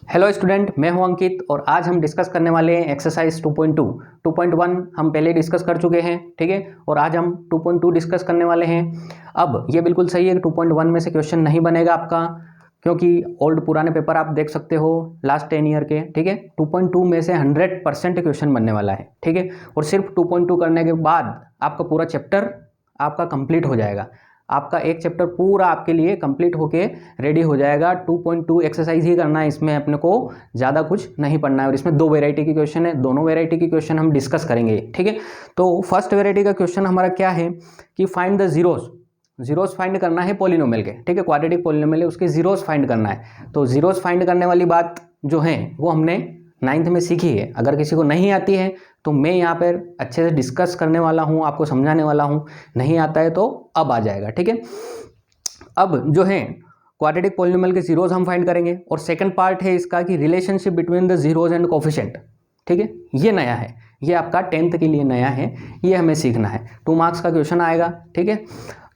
Hello student, मैं हूं अंकित और आज हम डिस्कस करने वाले हैं एक्सरसाइज 2.2। 2.1 हम पहले डिस्कस कर चुके हैं, ठीक है। और आज हम 2.2 डिस्कस करने वाले हैं। अब ये बिल्कुल सही है कि 2.1 में से क्वेश्चन नहीं बनेगा आपका, क्योंकि ओल्ड पुराने पेपर आप देख सकते हो लास्ट 10 ईयर के, ठीक है। 2.2 में से 100% क्वेश्चन बनने वाला है, ठीक है। और सिर्फ 2.2 करने के बाद आपका पूरा चैप्टर आपका कंप्लीट हो जाएगा। आपका एक चैप्टर पूरा आपके लिए कंप्लीट होके रेडी हो जाएगा। 2.2 एक्सरसाइज ही करना है, इसमें अपने को ज़्यादा कुछ नहीं पढ़ना है। और इसमें दो वेराइटी के क्वेश्चन है, दोनों वेराइटी के क्वेश्चन हम डिस्कस करेंगे, ठीक है। तो फर्स्ट वेराइटी का क्वेश्चन हमारा क्या है कि फाइंड द जीरोस फाइंड करना है पॉलिनोमियल के, ठीक है। क्वाड्रेटिक पॉलिनोमियल है, उसके जीरोस फाइंड करना है। तो जीरोस फाइंड करने वाली बात जो है वो हमने 9th में सीखी है। अगर किसी को नहीं आती है तो मैं यहाँ पर अच्छे से डिस्कस करने वाला हूँ, आपको समझाने वाला हूँ। नहीं आता है तो अब आ जाएगा, ठीक है। अब जो है क्वाड्रेटिक पॉलिनोमियल के जीरोस हम फाइंड करेंगे और सेकंड पार्ट है इसका कि relationship between the zeros and coefficient, ठीक है। ये नया है, ये आपका 10th के लिए नया है, ये हमें सीखना है। 2 मार्क्स का क्वेश्चन आएगा, ठीक है।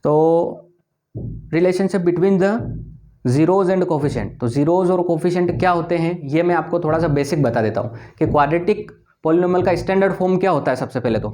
तो relationship between the zeros and coefficient, तो जीरोज और कोफिशिएंट क्या होते हैं ये मैं आपको थोड़ा सा बेसिक बता देता हूँ कि क्वाड्रेटिक पॉलिनोमियल का स्टैंडर्ड फॉर्म क्या होता है सबसे पहले तो,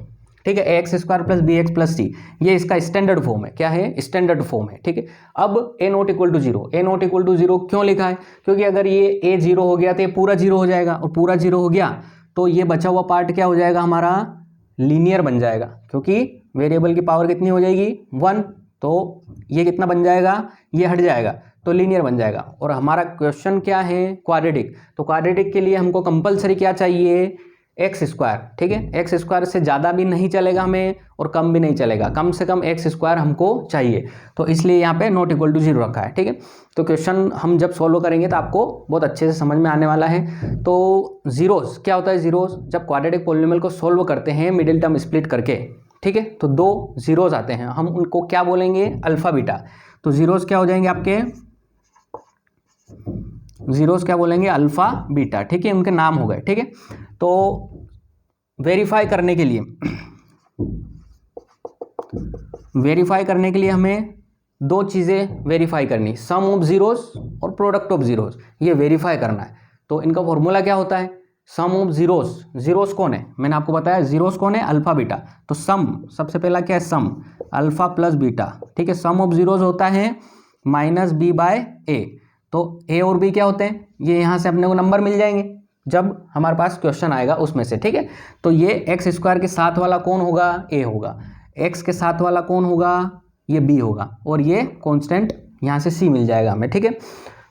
ठीक है। X square plus b x plus c, ये इसका स्टैंडर्ड फॉर्म है। क्या है? स्टैंडर्ड फॉर्म है, ठीक है। अब a not equal to zero, a not equal to zero क्यों लिखा है? क्योंकि अगर ये ए जीरो हो गया तो ये पूरा जीरो हो जाएगा, और पूरा जीरो हो गया तो ये बचा हुआ पार्ट क्या हो जाएगा हमारा? लीनियर बन जाएगा, क्योंकि वेरिएबल की पावर कितनी हो जाएगी? 1। तो ये कितना बन जाएगा? ये हट जाएगा तो लीनियर बन जाएगा। और हमारा क्वेश्चन क्या है? क्वाड्रेटिक। तो क्वाड्रेटिक के लिए हमको कंपलसरी क्या चाहिए? एक्स स्क्वायर, ठीक है। एक्स स्क्वायर से ज़्यादा भी नहीं चलेगा हमें और कम भी नहीं चलेगा, कम से कम एक्स स्क्वायर हमको चाहिए। तो इसलिए यहाँ पे नॉट इक्वल टू जीरो रखा है, ठीक है। तो क्वेश्चन हम जब सॉल्व करेंगे तो आपको बहुत अच्छे से समझ में आने वाला है। तो जीरोस क्या होता है? जीरोस जब क्वाड्रेटिक पॉलिनोमियल को सॉल्व करते हैं मिडिल टर्म स्प्लिट करके, ठीक है, तो 2 जीरोस आते हैं, हम उनको क्या बोलेंगे? Alpha beta. तो जीरोस क्या हो जाएंगे आपके? जीरोस क्या बोलेंगे? अल्फा बीटा, ठीक है, उनके नाम हो गए, ठीक है। तो वेरीफाई करने के लिए हमें 2 चीज़ें वेरीफाई करनी, सम ऑफ जीरोस और प्रोडक्ट ऑफ जीरोस, ये वेरीफाई करना है। तो इनका फॉर्मूला क्या होता है? सम ऑफ जीरोस, जीरोस कौन है? मैंने आपको बताया जीरोस कौन है? Alpha beta. तो सम, सबसे पहला क्या है? सम अल्फा प्लस बीटा, ठीक है। सम ऑफ जीरोस होता है माइनस बी बाय ए। तो ए और बी क्या होते हैं? ये यहाँ से अपने को नंबर मिल जाएंगे जब हमारे पास क्वेश्चन आएगा उसमें से, ठीक है। तो ये एक्स स्क्वायर के साथ वाला कौन होगा? ए होगा। एक्स के साथ वाला कौन होगा? ये बी होगा। और ये कांस्टेंट यहाँ से सी मिल जाएगा हमें, ठीक है।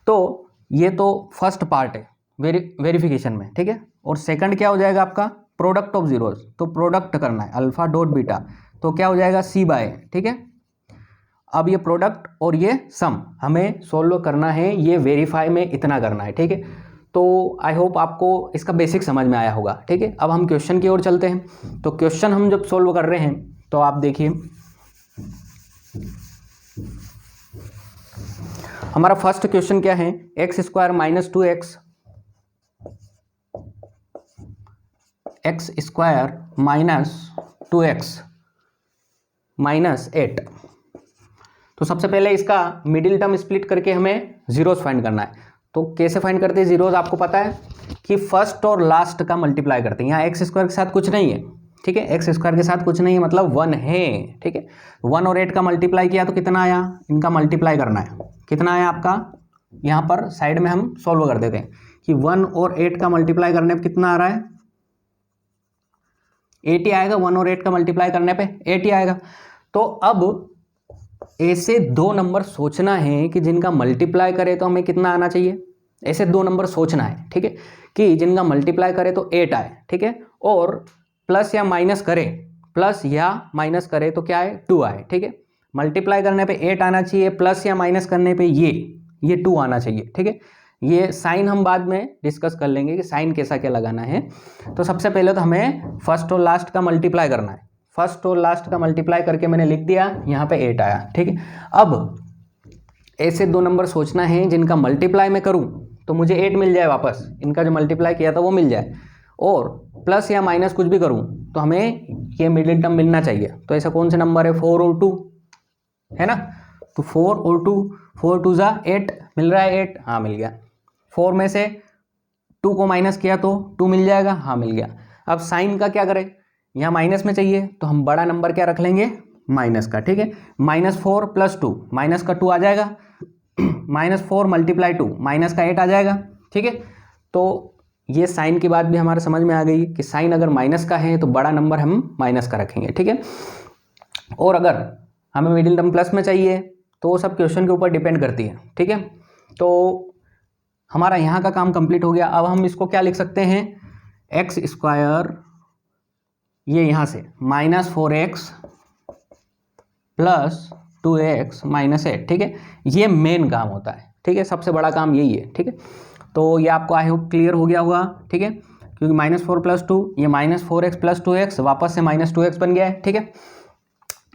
तो ये तो फर्स्ट पार्ट है वेरिफिकेशन में, ठीक है। और सेकंड क्या हो जाएगा आपका? Product of zeros. तो प्रोडक्ट करना है अल्फा डॉट बीटा, तो क्या हो जाएगा? सी बाय, ठीक है। अब ये प्रोडक्ट और ये सम हमें सोल्व करना है, ये वेरीफाई में इतना करना है, ठीक है। तो आई होप आपको इसका बेसिक समझ में आया होगा, ठीक है। अब हम क्वेश्चन की ओर चलते हैं। तो क्वेश्चन हम जब सोल्व कर रहे हैं तो आप देखिए हमारा फर्स्ट क्वेश्चन क्या है? X square minus 2x, x square minus 2x minus 8। तो सबसे पहले इसका मिडिल टर्म स्प्लिट करके हमें जीरोस फाइंड करना है। तो कैसे फाइंड करते हैं जीरोस? आपको पता है कि फर्स्ट और लास्ट का मल्टीप्लाई करते हैं। यहाँ एक्स स्क्वायर के साथ कुछ नहीं है, ठीक है। एक्स स्क्वायर के साथ कुछ नहीं है मतलब 1 है, ठीक है। 1 और 8 का मल्टीप्लाई किया तो कितना आया? इनका मल्टीप्लाई करना है, कितना आया आपका? यहाँ पर साइड में हम सॉल्व कर देते हैं कि 1 और 8 का मल्टीप्लाई करने पर कितना आ रहा है? 80 आएगा। 1 और 8 का मल्टीप्लाई करने पे 80 आएगा। तो अब ऐसे 2 नंबर सोचना है कि जिनका मल्टीप्लाई करे तो हमें कितना आना चाहिए? ऐसे 2 नंबर सोचना है, ठीक है, कि जिनका मल्टीप्लाई करे तो 8 आए, ठीक है। और प्लस या माइनस करे तो क्या आए? 2 आए, ठीक है। मल्टीप्लाई करने पे 8 आना चाहिए, प्लस या माइनस करने पे ये 2 आना चाहिए, ठीक है। ये साइन हम बाद में डिस्कस कर लेंगे कि साइन कैसा क्या लगाना है। तो सबसे पहले तो हमें फर्स्ट और लास्ट का मल्टीप्लाई करना है। फर्स्ट और लास्ट का मल्टीप्लाई करके मैंने लिख दिया, यहाँ पे 8 आया, ठीक है। अब ऐसे 2 नंबर सोचना है जिनका मल्टीप्लाई मैं करूँ तो मुझे 8 मिल जाए वापस, इनका जो मल्टीप्लाई किया था वो मिल जाए, और प्लस या माइनस कुछ भी करूँ तो हमें ये मिडिल टर्म मिलना चाहिए। तो ऐसा कौन से नंबर है? 4 और 2 है ना। तो 4 और 2, 4 2 जा 8, मिल रहा है 8, हाँ मिल गया। 4 में से 2 को माइनस किया तो 2 मिल जाएगा, हाँ मिल गया। अब साइन का क्या करें, यहाँ माइनस में चाहिए तो हम बड़ा नंबर क्या रख लेंगे, माइनस का, ठीक है। -4 + 2, माइनस का 2 आ जाएगा, -4 × 2 माइनस का 8 आ जाएगा, ठीक है। तो ये साइन की बात भी हमारे समझ में आ गई कि साइन अगर माइनस का है तो बड़ा नंबर हम माइनस का रखेंगे, ठीक है। और अगर हमें मिडिल टर्म प्लस में चाहिए तो वो सब क्वेश्चन के ऊपर डिपेंड करती है, ठीक है। तो हमारा यहाँ का काम कंप्लीट हो गया। अब हम इसको क्या लिख सकते हैं, x², ये यहाँ से -4x + 2x - 8, ठीक है। ये मेन काम होता है, ठीक है, सबसे बड़ा काम यही है, ठीक है। तो ये आपको आई होप क्लियर हो गया होगा, ठीक है, क्योंकि -4 + 2 ये -4x + 2x वापस से -2x बन गया है, ठीक है।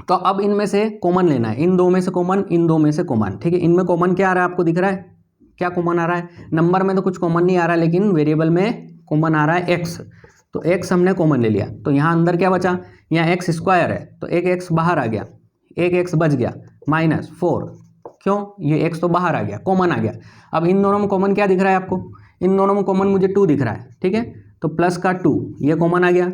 तो अब इनमें से कॉमन लेना है, इन दो में से कॉमन, इन दो में से कॉमन, ठीक है। इनमें कॉमन क्या आ रहा है आपको दिख रहा है, क्या कॉमन आ रहा है, नंबर में तो कुछ कॉमन नहीं आ रहा है लेकिन वेरिएबल में कॉमन आ रहा है x, तो x हमने कॉमन ले लिया। तो यहाँ अंदर क्या बचा, यहाँ x² है तो एक x बाहर आ गया, एक x बच गया, -4, क्यों, ये x तो बाहर आ गया, कॉमन आ गया। अब इन दोनों में कॉमन क्या दिख रहा है आपको, इन दोनों में कॉमन मुझे 2 दिख रहा है, ठीक है। तो प्लस का 2 ये कॉमन आ गया,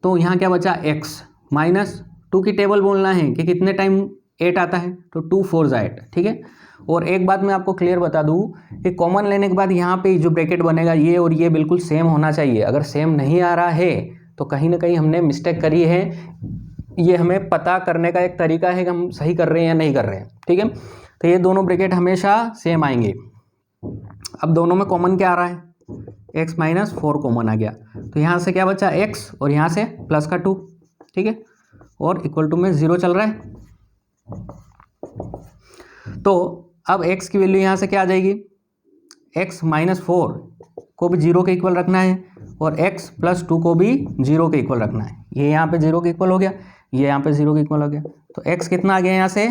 तो यहाँ क्या बचा x, -2 की टेबल बोलना है कि कितने टाइम 8 आता है, तो 2 4 × 8, ठीक है। और एक बात मैं आपको क्लियर बता दूं कि कॉमन लेने के बाद यहाँ पे जो ब्रैकेट बनेगा ये और ये बिल्कुल सेम होना चाहिए। अगर सेम नहीं आ रहा है तो कहीं ना कहीं हमने मिस्टेक करी है, ये हमें पता करने का एक तरीका है कि हम सही कर रहे हैं या नहीं कर रहे हैं, ठीक है। तो ये दोनों ब्रैकेट हमेशा सेम आएंगे। अब दोनों में कॉमन क्या आ रहा है, x - 4 कॉमन आ गया, तो यहाँ से क्या बचा x और यहाँ से प्लस का 2, ठीक है, और इक्वल टू में 0 चल रहा है। तो अब x की वैल्यू यहाँ से क्या आ जाएगी, x - 4 को भी 0 के इक्वल रखना है और x + 2 को भी 0 के इक्वल रखना है। ये यहाँ पे 0 के इक्वल हो गया, ये यहाँ पे 0 के इक्वल हो गया। तो x कितना आ गया यहाँ से,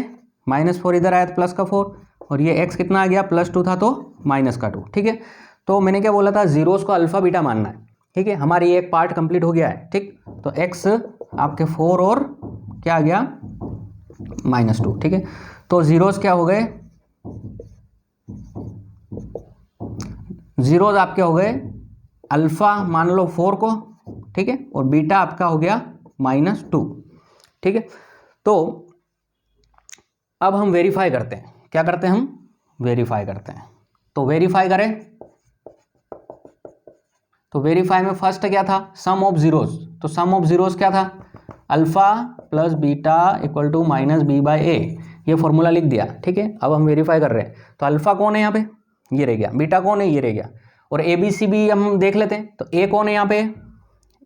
-4 इधर आया तो प्लस का 4, और ये x कितना आ गया, +2 था तो -2, ठीक है। तो मैंने क्या बोला था, जीरोस को अल्फा बीटा मानना है, ठीक है। हमारी एक पार्ट कंप्लीट हो गया है, ठीक। तो x आपके 4 और क्या आ गया, -2, ठीक है। तो जीरोस क्या हो गए, जीरोस आपके हो गए अल्फा मान लो 4 को, ठीक है, और बीटा आपका हो गया -2, ठीक है। तो अब हम वेरीफाई करते हैं, क्या करते हैं हम, वेरीफाई करते हैं। तो वेरीफाई करें, तो वेरीफाई में फर्स्ट क्या था, सम ऑफ जीरोस। तो सम ऑफ जीरोस क्या था, अल्फा + बीटा = -b/a, ये फॉर्मूला लिख दिया, ठीक है। अब हम वेरीफाई कर रहे हैं, तो अल्फा कौन है यहाँ पे, ये रह गया, बीटा कौन है, ये रह गया, और ए बी सी भी हम देख लेते हैं। तो ए कौन है यहाँ पे,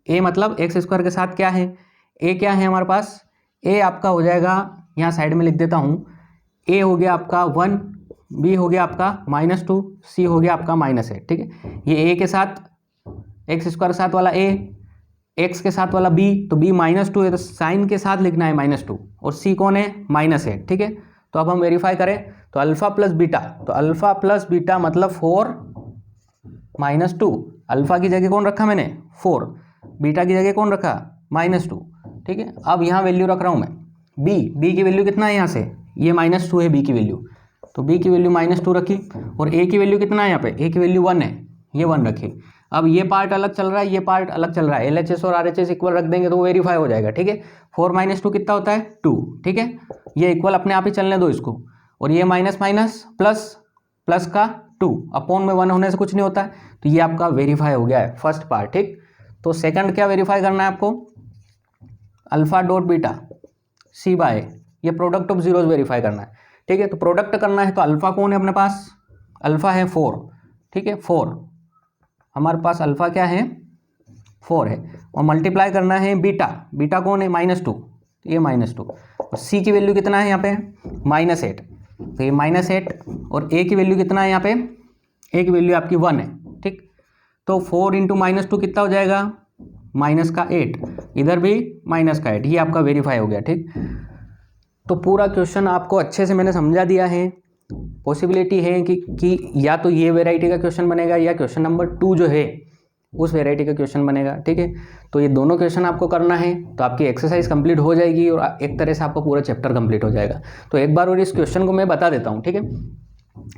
ए मतलब x² के साथ क्या है, ए क्या है हमारे पास, ए आपका हो जाएगा, यहाँ साइड में लिख देता हूँ, ए हो गया आपका 1, बी हो गया आपका -2, सी हो गया आपका -8, ठीक है। ये ए के साथ x² के साथ वाला a, x के साथ वाला b, तो b -2 है तो साइन के साथ लिखना है -2, और c कौन है, -8, ठीक है। तो अब हम वेरीफाई करें, तो अल्फा + बीटा, तो अल्फा + बीटा मतलब 4 -2, अल्फा की जगह कौन रखा मैंने, 4, बीटा की जगह कौन रखा, -2, ठीक है। अब यहाँ वैल्यू रख रहा हूँ मैं b की वैल्यू कितना है यहाँ से, ये -2 है b की वैल्यू, तो b की वैल्यू -2 रखी, और a की वैल्यू कितना है यहाँ पे, a की वैल्यू 1 है, ये 1 रखी। अब ये पार्ट अलग चल रहा है, ये पार्ट अलग चल रहा है, LHS और RHS इक्वल रख देंगे तो वो वेरीफाई हो जाएगा, ठीक है। 4 - 2 कितना होता है, 2, ठीक है। ये इक्वल अपने आप ही चलने दो इसको, और ये माइनस प्लस का 2 अपॉन में 1 होने से कुछ नहीं होता है, तो ये आपका वेरीफाई हो गया है फर्स्ट पार्ट, ठीक। तो सेकंड क्या वेरीफाई करना है आपको, अल्फा डॉट बीटा c/a, ये प्रोडक्ट ऑफ जीरोस वेरीफाई करना है, ठीक है। तो प्रोडक्ट करना है, तो अल्फा कौन है अपने पास, अल्फा है 4, ठीक है, 4 हमारे पास अल्फा क्या है, 4 है, और मल्टीप्लाई करना है बीटा कौन है, -2, तो ये -2, और सी की वैल्यू कितना है यहाँ पे, -8, तो ये -8, और ए की वैल्यू कितना है यहाँ पे, ए की वैल्यू आपकी 1 है, ठीक। तो 4 × -2 कितना हो जाएगा, -8, इधर भी -8, ये आपका वेरीफाई हो गया, ठीक। तो पूरा क्वेश्चन आपको अच्छे से मैंने समझा दिया है। पॉसिबिलिटी है कि या तो ये वेराइटी का क्वेश्चन बनेगा या क्वेश्चन नंबर 2 जो है उस वेराइटी का क्वेश्चन बनेगा, ठीक है। तो ये दोनों क्वेश्चन आपको करना है तो आपकी एक्सरसाइज कंप्लीट हो जाएगी और एक तरह से आपका पूरा चैप्टर कंप्लीट हो जाएगा। तो एक बार और इस क्वेश्चन को मैं बता देता हूँ, ठीक है।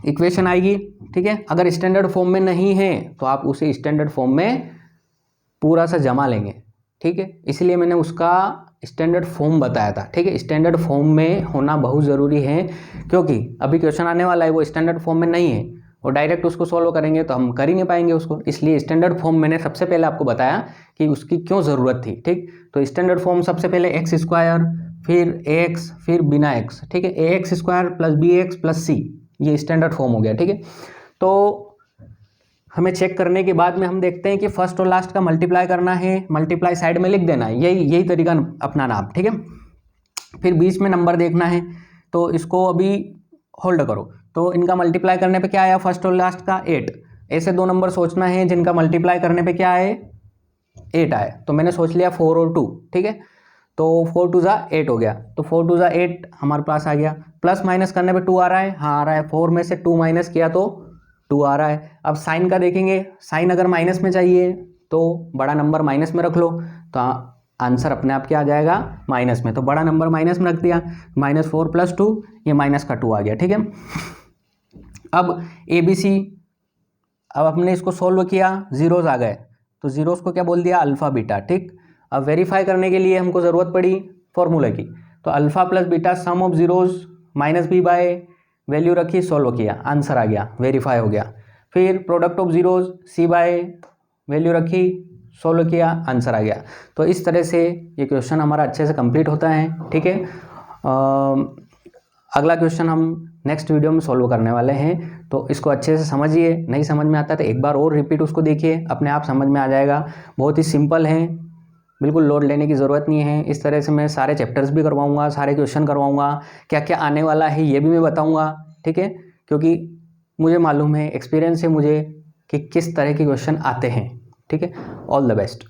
इक्वेशन आएगी, ठीक है। अगर स्टैंडर्ड फॉर्म में नहीं है तो आप उसे स्टैंडर्ड फॉर्म में पूरा सा जमा लेंगे, ठीक है। इसलिए मैंने उसका स्टैंडर्ड फॉर्म बताया था, ठीक है। स्टैंडर्ड फॉर्म में होना बहुत ज़रूरी है, क्योंकि अभी क्वेश्चन आने वाला है वो स्टैंडर्ड फॉर्म में नहीं है और डायरेक्ट उसको सॉल्व करेंगे तो हम कर ही नहीं पाएंगे उसको। इसलिए स्टैंडर्ड फॉर्म मैंने सबसे पहले आपको बताया कि उसकी क्यों ज़रूरत थी, ठीक। तो स्टैंडर्ड फॉर्म सबसे पहले एक्स स्क्वायर, फिर ए एक्स, फिर बिना एक्स, ठीक है। A x square plus b x plus c, ये स्टैंडर्ड फॉर्म हो गया, ठीक है। तो हमें चेक करने के बाद में हम देखते हैं कि फर्स्ट और लास्ट का मल्टीप्लाई करना है, मल्टीप्लाई साइड में लिख देना है, यही तरीका अपनाना आप, ठीक है। फिर बीच में नंबर देखना है, तो इसको अभी होल्ड करो। तो इनका मल्टीप्लाई करने पे क्या आया, फर्स्ट और लास्ट का 8। ऐसे दो नंबर सोचना है जिनका मल्टीप्लाई करने पे क्या आए, 8 आए। तो मैंने सोच लिया 4 और 2, ठीक है। तो 4 2 ज़ा 8 हो गया, तो 4 2 ज़ा 8 हमारे पास आ गया। प्लस माइनस करने पे 2 आ रहा है, हाँ आ रहा है। 4 में से 2 माइनस किया तो 2 आ रहा है। अब साइन का देखेंगे, साइन अगर माइनस में चाहिए तो बड़ा नंबर माइनस में रख लो, तो आंसर अपने आप क्या आ जाएगा, माइनस में। तो बड़ा नंबर माइनस में रख दिया, -4 + 2, ये माइनस का 2 आ गया, ठीक है। अब ABC, अब हमने इसको सोल्व किया, जीरोज आ गए, तो जीरोज को क्या बोल दिया, अल्फा बीटा, ठीक। अब वेरीफाई करने के लिए हमको ज़रूरत पड़ी फॉर्मूला की, तो alpha plus beta sum of zeros minus b by, value रखी, सोल्व किया, आंसर आ गया, वेरीफाई हो गया। फिर product of zeros c by, value रखी, सोल्व किया, आंसर आ गया। तो इस तरह से ये क्वेश्चन हमारा अच्छे से कंप्लीट होता है, ठीक है। अगला क्वेश्चन हम नेक्स्ट वीडियो में सॉल्व करने वाले हैं, तो इसको अच्छे से समझिए। नहीं समझ में आता है तो एक बार और रिपीट उसको देखिए, अपने आप समझ में आ जाएगा। बहुत ही सिंपल है, बिल्कुल लोड लेने की ज़रूरत नहीं है। इस तरह से मैं सारे चैप्टर्स भी करवाऊंगा, सारे क्वेश्चन करवाऊंगा, क्या क्या आने वाला है ये भी मैं बताऊंगा, ठीक है। क्योंकि मुझे मालूम है, एक्सपीरियंस है मुझे कि किस तरह के क्वेश्चन आते हैं, ठीक है। All the best.